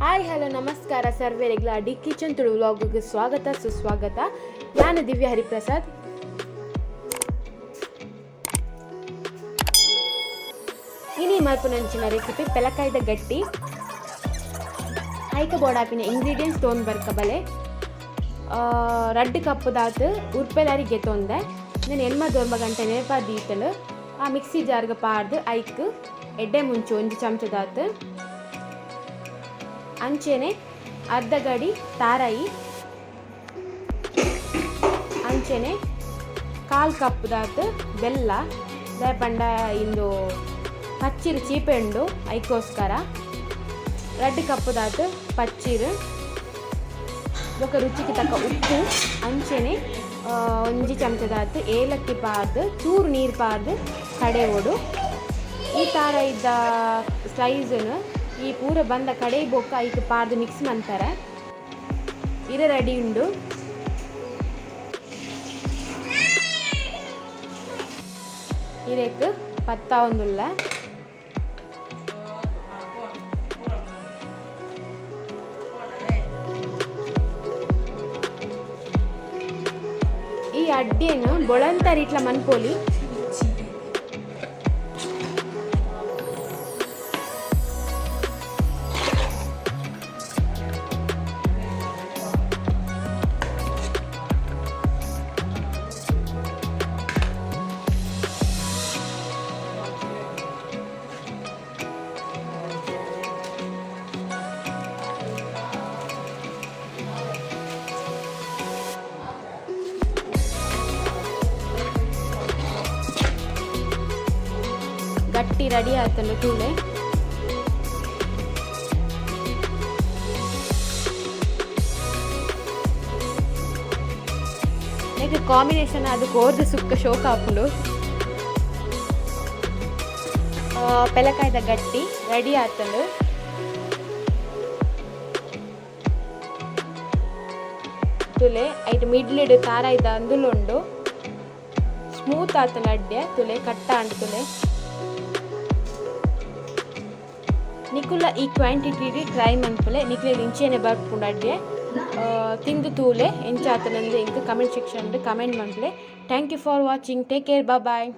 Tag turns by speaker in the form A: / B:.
A: Hi hello ನಮಸ್ಕಾರ ಸರ್ವರಿಗಳ D kitchen Tulu ವ್ಲಾಗ್ಗೆ ಸ್ವಾಗತ ಸುಸ್ವಾಗತ. ನಾನು ದಿವ್ಯ ಹರಿಪ್ರಸಾದ್. ಇನಿ ಮಲ್ಪುನಂಚಿನ ರೆಸಿಪಿ ಪೆಲಕಾಯ್ದ ಗಟ್ಟಿ. ಐಕ ಬೋಡಾಪಿನ ಇಂಗ್ರೀಡಿಯೆಂಟ್ಸ್ ತೊಂದು ಬರ್ಕಬಲೆ 2 ಕಪ್ ದಾತು ಉರ್ಪೆಲಾರಿ ಗೆತ್ತೊಂದೆ ನಾನು 8 ಗಂಟೆ ನೇಪ ದೀತಲು ಆ ಮಿಕ್ಸಿ ಜಾರ್ಗೆ ಪಾರ್ದು ಐಕ್ ಎಡ್ಡೆ ಮುಂಚೆ 1 ಚಮಚ ದಾತು ಅಂಚೆನೆ ಅರ್ಧ ಗಡಿ ತಾರಾಯಿ ಅಂಚೆನೆ 1/4 ಕಪ್ ದಾತು ಬೆಲ್ಲ ಪಂಡ ಇಂದು ಪಚ್ಚಿರು ಚೀಪೆಂಡು ಐಕೋಸ್ಕರ 2 ಕಪ್ ದಾತು ಪಚ್ಚಿರು ಬೊಕ ರುಚಿಗೆ ತಕ್ಕ ಉಪ್ಪು ಅಂಚೆನೆ 1 ಚಮಚ ದಾತು ಏಲಕ್ಕಿ ಪಾರ್ದು ಚೂರು ನೀರು ಪಾರ್ದು ಕಡೆ ಓಡು ಈ ತಾರ ಇದ್ದ ಸ್ಲೈಸನ್ನು ಈ ಪೂರ ಬಂದ ಕಡೆ ಬೊಕ್ಕ ಐಕ್ ಪಾರ್ದು ಮಿಕ್ಸ್ ಮಾಡ್ತಾರೆ. ಇದು ರೆಡಿ ಉಂಡು. ಇದಕ್ಕೆ ಪತ್ತ ಒಂದುಲ್ಲ ಈ ಅಡ್ಡಿಯನ್ನು ಬೊಳಂತರಿ ಇಟ್ಲ ಮನ್ಪೋಲಿ ಗಟ್ಟಿ ರೆಡಿ ಆಯ್ತಲ್ಲ ತೂಳೆ. ನೆಕ್ಸ್ಟ್ ಕಾಂಬಿನೇಷನ್ ಅದು ಕೋರ್ದು ಸುಕ್ಕ ಶೋಕ ಹಾಕೊಂಡು ಪೆಲಕಾಯ್ದ ಗಟ್ಟಿ ರೆಡಿ ಆಯ್ತಲ್ಲ. ತುಲೆ ಐಟ್ ಮಿಡ್ಲಿಡ್ ತಾರ ಇದ್ದ ಅಂದುಲುಂಡು ಸ್ಮೂತ್ ಆತನ ಅಡ್ಡೆ ತುಲೆ ಕಟ್ಟ ಅಂಡು ತುಲೆ ನಿಕುಲ ಈ ಕ್ವಾಂಟಿಟಿ ಟ್ರೈ ಮನ್ಪಲೆ ನಿಕ್ಲೆ ಇಂಚೆನೆ ಬರ್ಪುಂಡು ಅಡ್ಡೆ ತಿಂದು ತೂಲೆ ಎಂಚಾತನಂದು ಇಂಕ್ ಕಮೆಂಟ್ ಸೆಕ್ಷನ್ ಕಮೆಂಟ್ ಮನ್ಪಲೆ. Thank you for watching. Take care. Bye.